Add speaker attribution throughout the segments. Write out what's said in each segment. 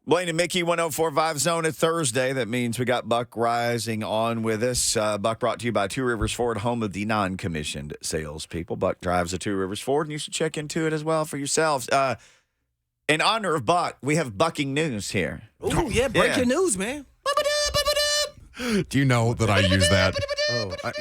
Speaker 1: Blaine and Mickey, 104.5 Zone at Thursday. That means we got Buck Reising on with us. Buck brought to you by Two Rivers Ford, home of the non-commissioned salespeople. Buck drives a Two Rivers Ford, and you should check into it as well for yourselves. In honor of Buck, we have bucking news here.
Speaker 2: Oh, yeah, breaking news, man.
Speaker 3: Do you know that I use that?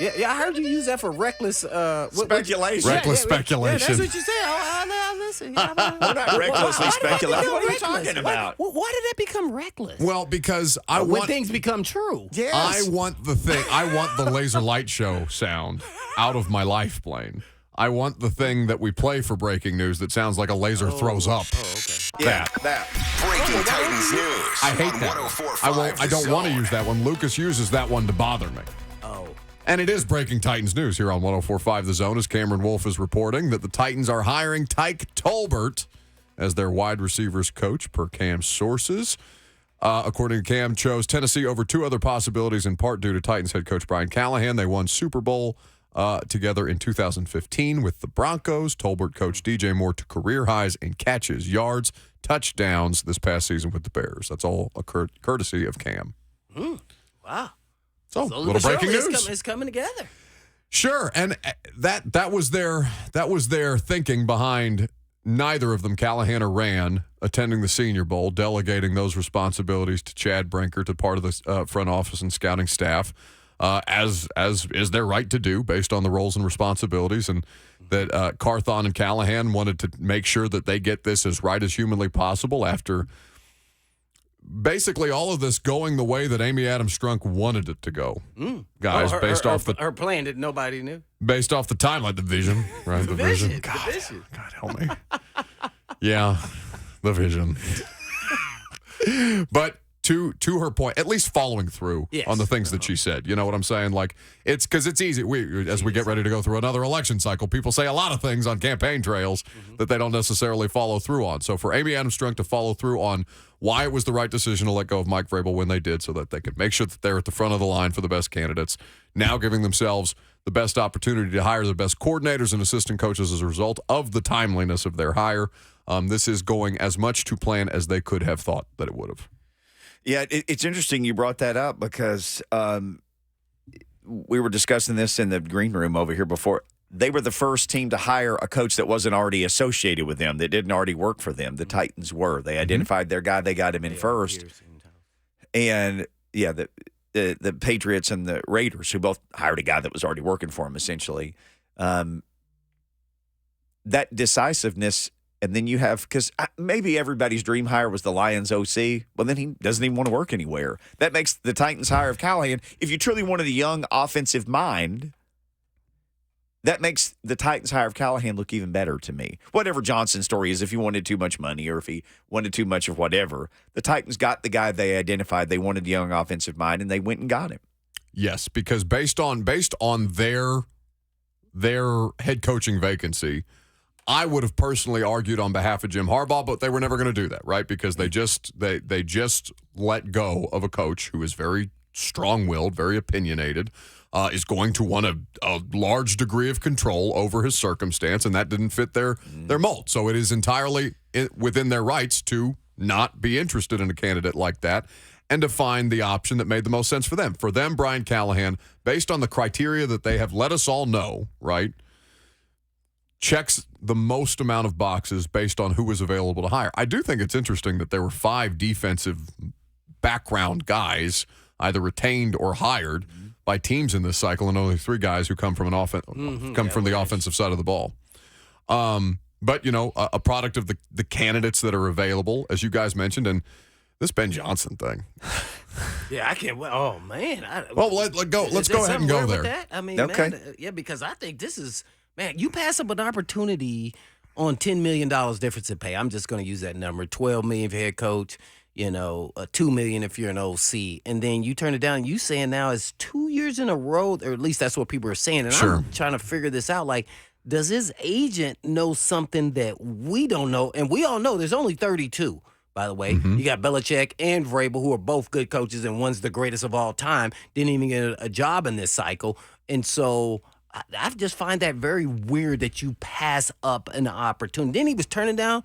Speaker 2: Yeah, I heard you use that for reckless
Speaker 1: Speculation.
Speaker 3: Reckless speculation.
Speaker 2: Yeah, that's what you said. I listen.
Speaker 1: We're not recklessly speculating. What are you talking about?
Speaker 2: Why did that become reckless?
Speaker 3: Well, because
Speaker 2: when things become true.
Speaker 1: Yes.
Speaker 3: I want the laser light show sound out of my life, Blaine. I want the thing that we play for breaking news that sounds like a laser throws up.
Speaker 2: Oh, okay.
Speaker 1: Yeah, that.
Speaker 4: Breaking Titans news.
Speaker 3: I hate that. I don't want to use that one. Lucas uses that one to bother me.
Speaker 2: Oh.
Speaker 3: And it is Breaking Titans news here on 104.5 The Zone, as Cameron Wolf is reporting that the Titans are hiring Tyke Tolbert as their wide receivers coach, per Cam's sources. According to Cam, chose Tennessee over two other possibilities, in part due to Titans head coach Brian Callahan. They won Super Bowl together in 2015 with the Broncos. Tolbert coached DJ Moore to career highs in catches, yards, touchdowns this past season with the Bears. That's all a courtesy of Cam.
Speaker 2: Wow.
Speaker 3: So little breaking news.
Speaker 2: It's coming together.
Speaker 3: Sure, and that was their thinking behind neither of them, Callahan or Rand, attending the Senior Bowl, delegating those responsibilities to Chad Brinker, to part of the front office and scouting staff. As is their right to do based on the roles and responsibilities, and that Carthon and Callahan wanted to make sure that they get this as right as humanly possible after basically all of this going the way that Amy Adams Strunk wanted it to go. Guys, based off
Speaker 2: her plan that nobody knew.
Speaker 3: Based off the timeline, the vision, right? The vision.
Speaker 2: God
Speaker 3: help me. Yeah, the vision. But to her point, at least following through on the things that she said. You know what I'm saying? Like, it's because it's easy. As we get ready to go through another election cycle, people say a lot of things on campaign trails that they don't necessarily follow through on. So for Amy Adams Strunk to follow through on why it was the right decision to let go of Mike Vrabel when they did, so that they could make sure that they're at the front of the line for the best candidates, now giving themselves the best opportunity to hire the best coordinators and assistant coaches as a result of the timeliness of their hire. This is going as much to plan as they could have thought that it would have.
Speaker 1: Yeah, it's interesting you brought that up because we were discussing this in the green room over here before. They were the first team to hire a coach that wasn't already associated with them, that didn't already work for them. The Titans were. They identified their guy. They got him in first. And, yeah, the Patriots and the Raiders, who both hired a guy that was already working for them, essentially. That decisiveness. And then you have, because maybe everybody's dream hire was the Lions OC. Well, then he doesn't even want to work anywhere. That makes the Titans hire of Callahan. If you truly wanted a young offensive mind, that makes the Titans hire of Callahan look even better to me. Whatever Johnson's story is, if he wanted too much money or if he wanted too much of whatever, the Titans got the guy they identified. They wanted a young offensive mind, and they went and got him.
Speaker 3: Yes, because based on their head coaching vacancy, I would have personally argued on behalf of Jim Harbaugh, but they were never going to do that, right? Because they just let go of a coach who is very strong-willed, very opinionated, is going to want a large degree of control over his circumstance, and that didn't fit their mold. So it is entirely within their rights to not be interested in a candidate like that and to find the option that made the most sense for them. For them, Brian Callahan, based on the criteria that they have let us all know, right, checks the most amount of boxes based on who was available to hire. I do think it's interesting that there were 5 defensive background guys either retained or hired by teams in this cycle, and only 3 guys who come from from the offensive side of the ball. But, you know, a product of the candidates that are available, as you guys mentioned, and this Ben Johnson thing.
Speaker 2: Yeah, I can't. Oh man.
Speaker 3: Let's go ahead and go there.
Speaker 2: That? I mean,
Speaker 1: okay.
Speaker 2: Man, yeah, because I think this is. Man, you pass up an opportunity on $10 million difference in pay. I'm just going to use that number. $12 million for head coach, $2 million if you're an OC. And then you turn it down. You saying now it's 2 years in a row, or at least that's what people are saying. And
Speaker 3: sure.
Speaker 2: I'm trying to figure this out. Like, does his agent know something that we don't know? And we all know there's only 32, by the way. You got Belichick and Vrabel, who are both good coaches, and one's the greatest of all time. Didn't even get a job in this cycle. And so I just find that very weird that you pass up an opportunity. Then he was turning down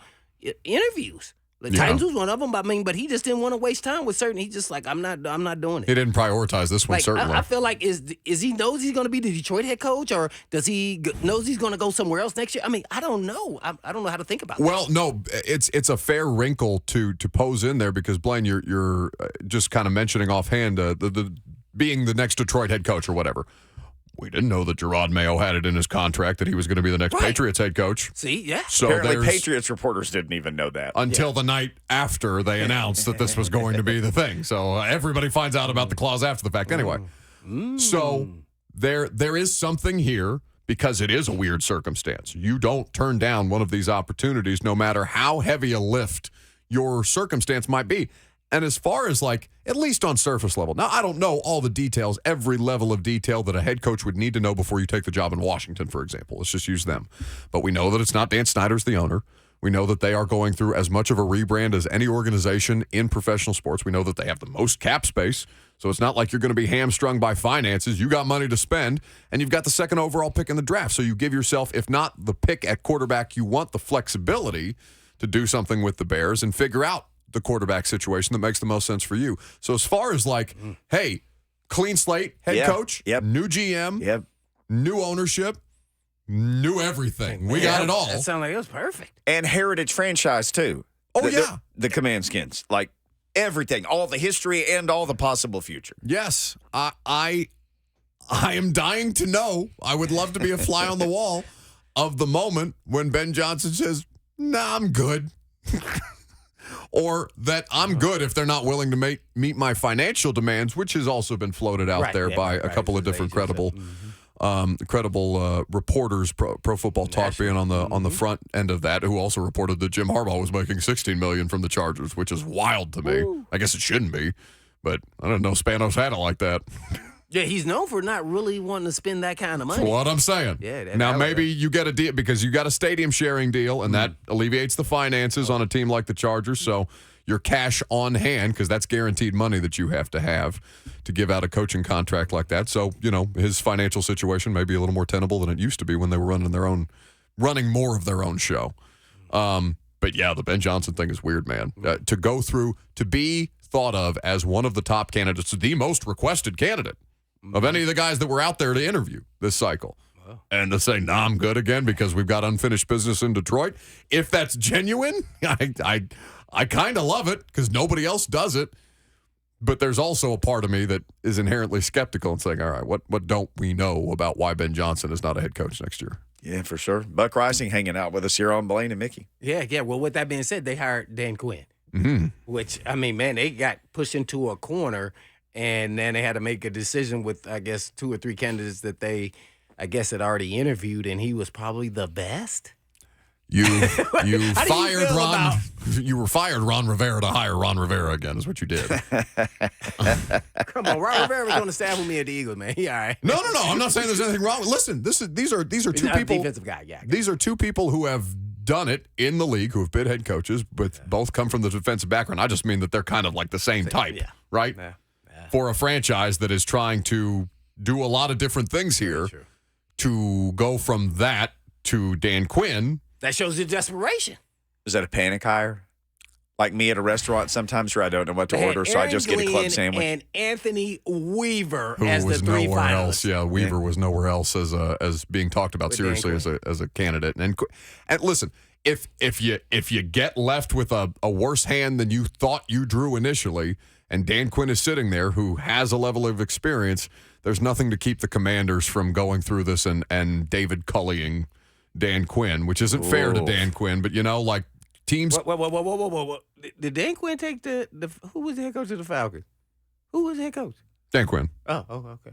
Speaker 2: interviews. The Titans was one of them, but he just didn't want to waste time with certain. He's just like, I'm not doing it.
Speaker 3: He didn't prioritize this one,
Speaker 2: Like,
Speaker 3: certainly.
Speaker 2: I feel like is he knows he's going to be the Detroit head coach, or does he knows he's going to go somewhere else next year? I mean, I don't know. I don't know how to think about that.
Speaker 3: Well, no, it's a fair wrinkle to pose in there because, Blaine, you're just kind of mentioning offhand the being the next Detroit head coach or whatever. We didn't know that Gerard Mayo had it in his contract that he was going to be the next Patriots head coach.
Speaker 2: See, yeah.
Speaker 3: So
Speaker 1: Apparently, Patriots reporters didn't even know that.
Speaker 3: Until the night after they announced that this was going to be the thing. So everybody finds out about the clause after the fact anyway. So there is something here because it is a weird circumstance. You don't turn down one of these opportunities no matter how heavy a lift your circumstance might be. And as far as at least on surface level, now I don't know all the details, every level of detail that a head coach would need to know before you take the job in Washington, for example. Let's just use them. But we know that it's not Dan Snyder's the owner. We know that they are going through as much of a rebrand as any organization in professional sports. We know that they have the most cap space. So it's not like you're going to be hamstrung by finances. You got money to spend, and you've got the second overall pick in the draft. So you give yourself, if not the pick at quarterback, you want the flexibility to do something with the Bears and figure out the quarterback situation that makes the most sense for you. So as far as hey, clean slate, head coach, new GM, new ownership, new everything. We got it all.
Speaker 2: That sounds like it was perfect.
Speaker 1: And heritage franchise, too.
Speaker 3: Oh,
Speaker 1: The Command Skins. Like, everything. All the history and all the possible future.
Speaker 3: Yes. I am dying to know. I would love to be a fly on the wall of the moment when Ben Johnson says, nah, I'm good. Or that I'm good if they're not willing to meet my financial demands, which has also been floated out there by a couple of different credible reporters, Pro Football Talk being on the front end of that, who also reported that Jim Harbaugh was making $16 million from the Chargers, which is wild to me. I guess it shouldn't be, but I don't know. Spanos had it like that.
Speaker 2: Yeah, he's known for not really wanting to spend that kind of money.
Speaker 3: That's what I'm saying.
Speaker 2: Yeah.
Speaker 3: Now, maybe you get a deal because you got a stadium sharing deal, and that alleviates the finances on a team like the Chargers. So your cash on hand, because that's guaranteed money that you have to give out a coaching contract like that. So, his financial situation may be a little more tenable than it used to be when they were running more of their own show. But yeah, the Ben Johnson thing is weird, man. To be thought of as one of the top candidates, the most requested candidate of any of the guys that were out there to interview this cycle. Wow. And to say, nah, I'm good again because we've got unfinished business in Detroit. If that's genuine, I kind of love it because nobody else does it. But there's also a part of me that is inherently skeptical and saying, all right, what don't we know about why Ben Johnson is not a head coach next year?
Speaker 1: Yeah, for sure. Buck Reising hanging out with us here on Blaine and Mickey.
Speaker 2: Yeah. Well, with that being said, they hired Dan Quinn, which, I mean, man, they got pushed into a corner. And then they had to make a decision with, I guess, 2 or 3 candidates that they, I guess, had already interviewed, and he was probably the best.
Speaker 3: You fired Ron. You were fired Ron Rivera to hire Ron Rivera again. Is what you did.
Speaker 2: Come on, Ron Rivera was on the staff with me at the Eagles, man. He all right.
Speaker 3: No. I'm not saying there's anything wrong. Listen, these are 2 people.
Speaker 2: Defensive guy, yeah.
Speaker 3: These are 2 people who have done it in the league, who have been head coaches, but both come from the defensive background. I just mean that they're kind of like the same type, right? Yeah. For a franchise that is trying to do a lot of different things here, to go from that to Dan Quinn.
Speaker 2: That shows your desperation.
Speaker 1: Is that a panic hire? Like me at a restaurant sometimes where I don't know what to order, so I just get a club sandwich.
Speaker 2: And Anthony Weaver
Speaker 3: who
Speaker 2: as
Speaker 3: was
Speaker 2: the 3
Speaker 3: nowhere
Speaker 2: finalists.
Speaker 3: else. Yeah, Weaver was nowhere else as being talked about seriously as a candidate. And listen, if you get left with a worse hand than you thought you drew initially, and Dan Quinn is sitting there who has a level of experience, there's nothing to keep the Commanders from going through this and David Culleying Dan Quinn, which isn't fair to Dan Quinn, but teams.
Speaker 2: Whoa. Did Dan Quinn take the who was the head coach of the Falcons? Who was the head coach?
Speaker 3: Dan Quinn.
Speaker 2: Oh, okay.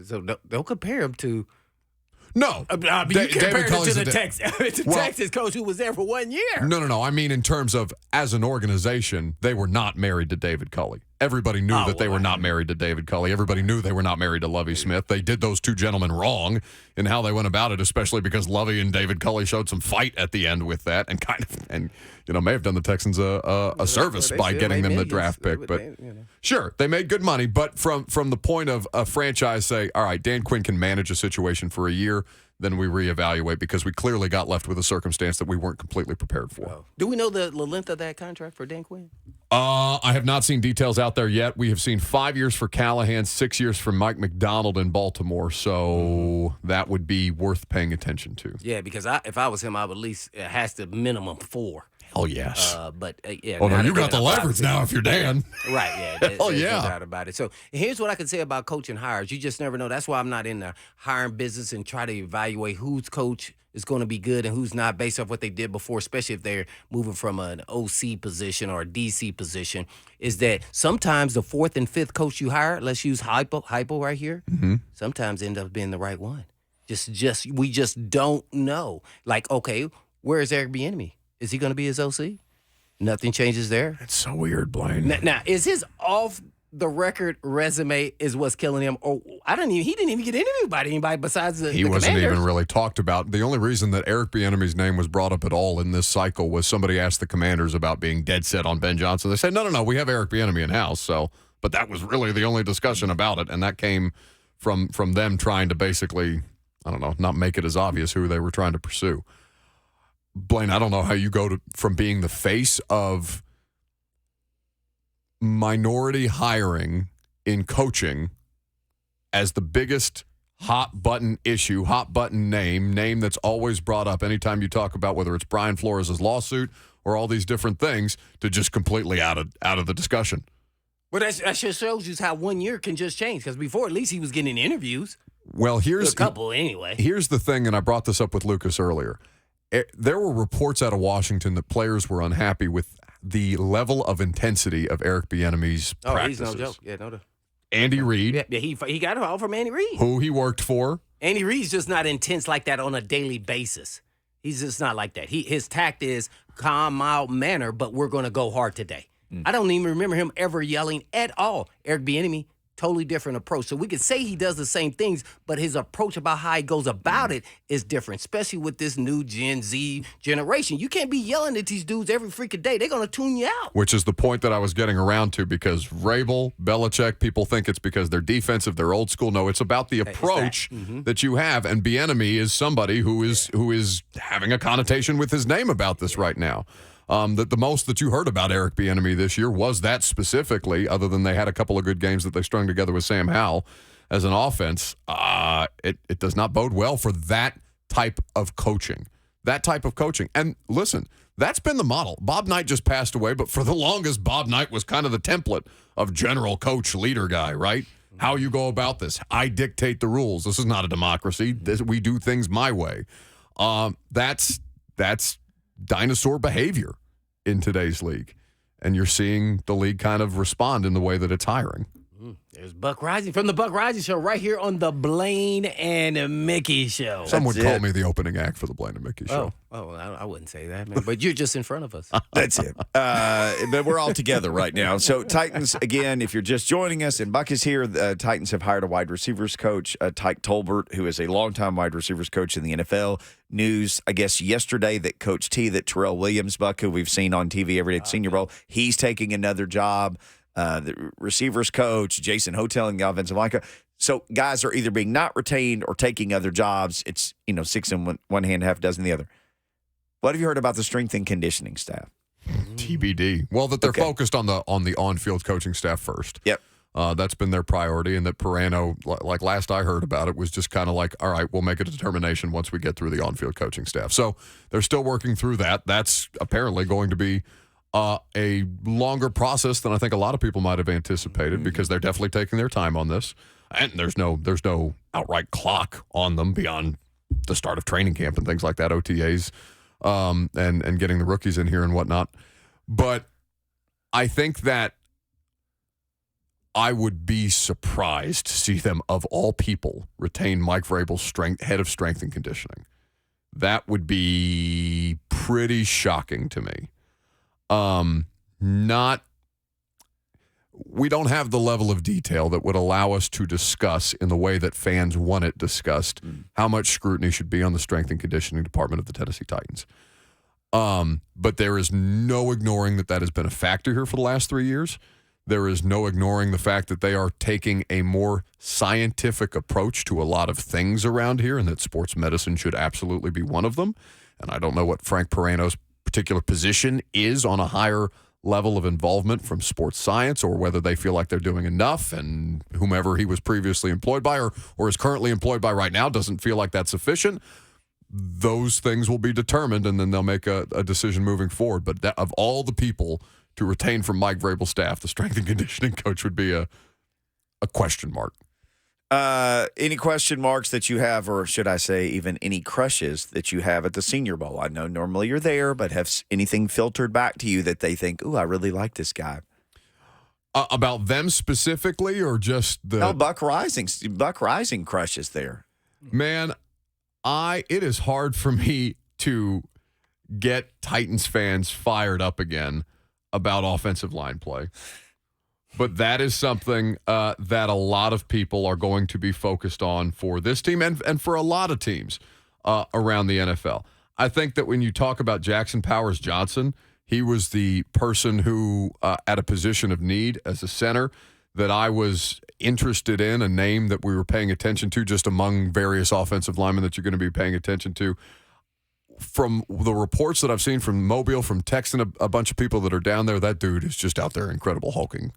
Speaker 2: So don't compare him to.
Speaker 3: No.
Speaker 2: You compared him to the Texas coach who was there for 1 year.
Speaker 3: No. I mean, in terms of as an organization, they were not married to David Culley. Everybody knew that they were not married to David Culley. Everybody knew they were not married to Lovie Smith. They did those 2 gentlemen wrong in how they went about it, especially because Lovie and David Culley showed some fight at the end with that and may have done the Texans a service by getting them the draft pick. But sure, they made good money. But from the point of a franchise say, all right, Dan Quinn can manage a situation for a year. then we reevaluate because we clearly got left with a circumstance that we weren't completely prepared for.
Speaker 2: Do we know the length of that contract for Dan Quinn?
Speaker 3: I have not seen details out there yet. We have seen 5 years for Callahan, 6 years for Mike McDonald in Baltimore, so that would be worth paying attention to.
Speaker 2: Yeah, because if I was him, I would at least it has to minimum 4.
Speaker 3: Oh, yes.
Speaker 2: Yeah.
Speaker 3: Oh, no, you got the leverage now if you're Dan.
Speaker 2: Right, yeah.
Speaker 3: Oh,
Speaker 2: There's
Speaker 3: yeah.
Speaker 2: no doubt about it. So here's what I can say about coaching hires. You just never know. That's why I'm not in the hiring business and try to evaluate whose coach is going to be good and who's not based off what they did before, especially if they're moving from an OC position or a DC position, is that sometimes the 4th and 5th coach you hire, let's use Hypo right here, sometimes end up being the right one. We just don't know. Like, okay, where is Eric Bieniemy? Is he going to be his OC? Nothing changes there.
Speaker 3: It's so weird, Blaine.
Speaker 2: Now, is his off-the-record resume is what's killing him? Or he didn't even get interviewed by anybody besides the
Speaker 3: He wasn't
Speaker 2: Commanders.
Speaker 3: even really talked about. The only reason that Eric Bieniemy's name was brought up at all in this cycle was somebody asked the Commanders about being dead set on Ben Johnson. They said, no, we have Eric Bieniemy in-house. So, but that was really the only discussion about it, and that came from them trying to basically, I don't know, not make it as obvious who they were trying to pursue. Blaine, I don't know how you go from being the face of minority hiring in coaching as the biggest hot button issue, hot button name that's always brought up anytime you talk about whether it's Brian Flores' lawsuit or all these different things, to just completely out of the discussion.
Speaker 2: Well, that just shows you how 1 year can just change. Because before, at least he was getting interviews.
Speaker 3: Well,
Speaker 2: A couple anyway.
Speaker 3: Here's the thing, and I brought this up with Lucas earlier. There were reports out of Washington that players were unhappy with the level of intensity of Eric Bieniemy's practices.
Speaker 2: He's no joke. Yeah, no.
Speaker 3: Andy Reid,
Speaker 2: Yeah, he got it all from Andy Reid.
Speaker 3: who he worked for.
Speaker 2: Andy Reid's just not intense like that on a daily basis. He's just not like that. His tact is calm, mild manner, but we're going to go hard today. I don't even remember him ever yelling at all. Eric Bieniemy, totally different approach. So we could say he does the same things, but his approach about how he goes about it is different, especially with this new Gen Z generation. You can't be yelling at these dudes every freaking day. They're going to tune you out.
Speaker 3: Which is the point that I was getting around to, because Vrabel, Belichick, people think it's because they're defensive, they're old school. No, it's about the approach that you have. And Bieniemy is somebody who is having a connotation with his name about this right now. That the most that you heard about Eric Bieniemy this year was that specifically, other than they had a couple of good games that they strung together with Sam Howell as an offense. It does not bode well for that type of coaching. And listen, that's been the model. Bob Knight just passed away, but for the longest, Bob Knight was kind of the template of general coach, leader guy, right? How you go about this. I dictate the rules. This is not a democracy. We do things my way. That's dinosaur behavior in today's league. And you're seeing the league kind of respond in the way that it's hiring.
Speaker 2: There's Buck Reising from the Buck Reising Show right here on the Blaine and Mickey Show.
Speaker 3: Some would call me the opening act for the Blaine and Mickey Show.
Speaker 2: I wouldn't say that, man. But you're just in front of us.
Speaker 1: That's it. But we're all together right now. So Titans, again, if you're just joining us and Buck is here, the Titans have hired a wide receivers coach, Tyke Tolbert, who is a longtime wide receivers coach in the NFL. News, I guess, yesterday that Coach T, that Terrell Williams, Buck, who we've seen on TV every day at Senior Bowl, he's taking another job. The receivers coach, Jason Hotel, and the offensive line coach. So guys are either being not retained or taking other jobs. It's, six in one hand, half a dozen in the other. What have you heard about the strength and conditioning staff?
Speaker 3: TBD. Well, that they're focused on the on-field coaching staff first.
Speaker 1: Yep.
Speaker 3: That's been their priority, and that Perano, like last I heard about it, was just kind of like, all right, we'll make a determination once we get through the on-field coaching staff. So they're still working through that. That's apparently going to be a longer process than I think a lot of people might have anticipated, because they're definitely taking their time on this, and there's no outright clock on them beyond the start of training camp and things like that, OTAs, and getting the rookies in here and whatnot. But I think that I would be surprised to see them, of all people, retain Mike Vrabel's head of strength and conditioning. That would be pretty shocking to me. We don't have the level of detail that would allow us to discuss in the way that fans want it discussed how much scrutiny should be on the strength and conditioning department of the Tennessee Titans. But there is no ignoring that has been a factor here for the last 3 years. There is no ignoring the fact that they are taking a more scientific approach to a lot of things around here, and that sports medicine should absolutely be one of them. And I don't know what Frank Perrano's particular position is on a higher level of involvement from sports science, or whether they feel like they're doing enough, and whomever he was previously employed by or is currently employed by right now doesn't feel like that's sufficient. Those things will be determined, and then they'll make a decision moving forward. But of all the people to retain from Mike Vrabel's staff, the strength and conditioning coach would be a question mark.
Speaker 1: Any question marks that you have, or should I say even any crushes that you have at the Senior Bowl? I know normally you're there, but have anything filtered back to you that they think, ooh, I really like this guy?
Speaker 3: About them specifically, or just the...
Speaker 1: No, Buck Reising crushes there.
Speaker 3: Man, it is hard for me to get Titans fans fired up again about offensive line play. But that is something that a lot of people are going to be focused on for this team and for a lot of teams around the NFL. I think that when you talk about Jackson Powers Johnson, he was the person who, at a position of need as a center, that I was interested in, a name that we were paying attention to just among various offensive linemen that you're going to be paying attention to. From the reports that I've seen from Mobile, from texting a bunch of people that are down there, that dude is just out there incredible hulking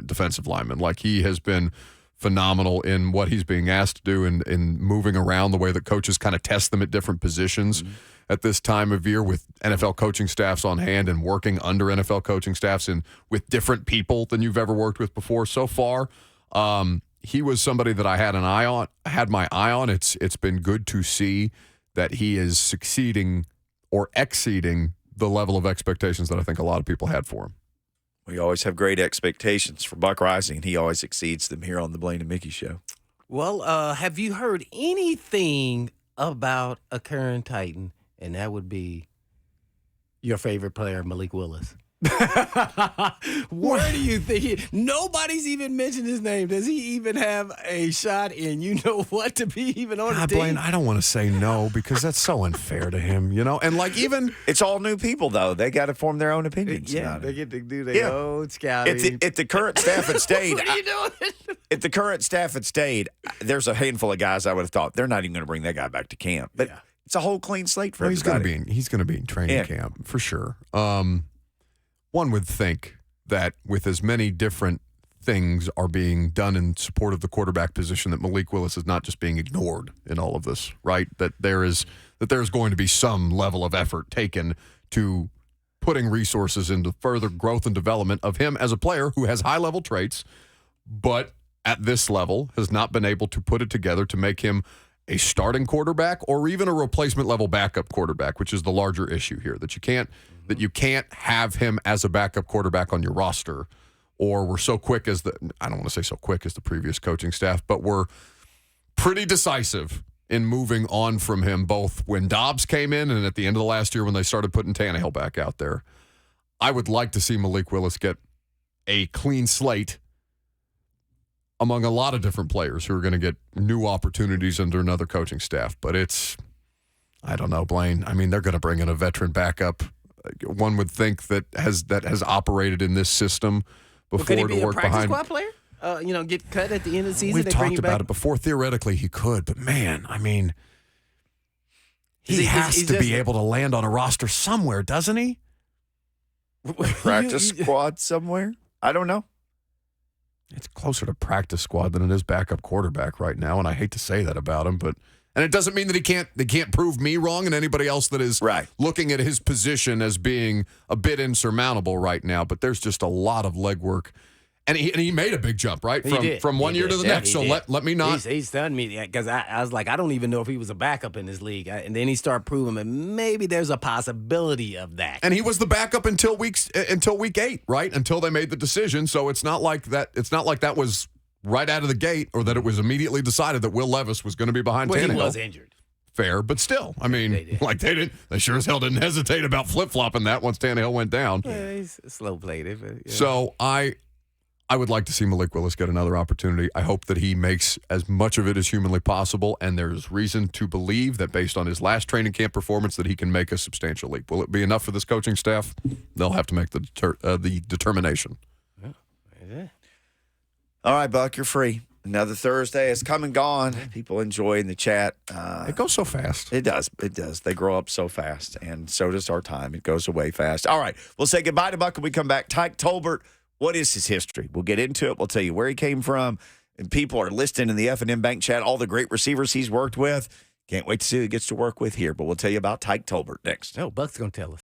Speaker 3: defensive lineman. Like, he has been phenomenal in what he's being asked to do in moving around, the way that coaches kind of test them at different positions at this time of year, with NFL coaching staffs on hand and working under NFL coaching staffs and with different people than you've ever worked with before. So far, he was somebody that I had my eye on. It's been good to see that he is succeeding or exceeding the level of expectations that I think a lot of people had for him.
Speaker 1: We always have great expectations for Buck Reising, and he always exceeds them here on the Blaine and Mickey Show.
Speaker 2: Well, have you heard anything about a current Titan? And that would be your favorite player, Malik Willis. Where do you think nobody's even mentioned his name? Does he even have a shot in to be even on the team?
Speaker 3: Blaine, I don't want to say no because that's so unfair to him, And like, even
Speaker 1: it's all new people though. They got to form their own opinions.
Speaker 2: Yeah,
Speaker 1: about
Speaker 2: they
Speaker 1: it.
Speaker 2: get to do their own scouting.
Speaker 1: At the current staff at Stade,
Speaker 2: What are you doing?
Speaker 1: At the current staff at Stade, there's a handful of guys I would have thought they're not even going to bring that guy back to camp. But it's a whole clean slate for everybody.
Speaker 3: He's going to be in training camp for sure. One would think that with as many different things are being done in support of the quarterback position, that Malik Willis is not just being ignored in all of this, right? That there's going to be some level of effort taken to putting resources into further growth and development of him as a player who has high-level traits, but at this level has not been able to put it together to make him a starting quarterback or even a replacement level backup quarterback, which is the larger issue here, that you can't have him as a backup quarterback on your roster, or we're so quick as I don't want to say so quick as the previous coaching staff, but we're pretty decisive in moving on from him, both when Dobbs came in and at the end of the last year when they started putting Tannehill back out there. I would like to see Malik Willis get a clean slate among a lot of different players who are going to get new opportunities under another coaching staff. But I don't know, Blaine. I mean, they're going to bring in a veteran backup. One would think that has operated in this system before
Speaker 2: could he be
Speaker 3: to work
Speaker 2: a practice
Speaker 3: behind.
Speaker 2: Squad player? Get cut at the end of the season.
Speaker 3: We've
Speaker 2: they bring
Speaker 3: talked
Speaker 2: you back?
Speaker 3: about it before. Theoretically, he could, but man, I mean, he has to be able to land on a roster somewhere, doesn't he?
Speaker 1: Practice squad somewhere? I don't know.
Speaker 3: It's closer to practice squad than it is backup quarterback right now, and I hate to say that about him, and it doesn't mean that they can't prove me wrong and anybody else that is looking at his position as being a bit insurmountable right now. But there's just a lot of legwork, and he made a big jump from one year to the next. So let me not.
Speaker 2: He's stunned me because I was like, I don't even know if he was a backup in this league, and then he started proving that maybe there's a possibility of that.
Speaker 3: And he was the backup until week 8, right? Until they made the decision. So it's not like that. It's not like that was right out of the gate, or that it was immediately decided that Will Levis was going to be behind Tannehill.
Speaker 2: He was injured.
Speaker 3: Fair, but still, I mean, they sure as hell didn't hesitate about flip-flopping that once Tannehill went down.
Speaker 2: Yeah, he's slow-played.
Speaker 3: So I would like to see Malik Willis get another opportunity. I hope that he makes as much of it as humanly possible, and there's reason to believe that based on his last training camp performance that he can make a substantial leap. Will it be enough for this coaching staff? They'll have to make the determination.
Speaker 1: All right, Buck, you're free. Another Thursday has come and gone. People enjoy in the chat.
Speaker 3: It goes so fast.
Speaker 1: It does. It does. They grow up so fast, and so does our time. It goes away fast. All right. We'll say goodbye to Buck when we come back. Tyke Tolbert, what is his history? We'll get into it. We'll tell you where he came from. And people are listing in the F&M Bank chat all the great receivers he's worked with. Can't wait to see who he gets to work with here. But we'll tell you about Tyke Tolbert next.
Speaker 2: Oh, Buck's going to tell us.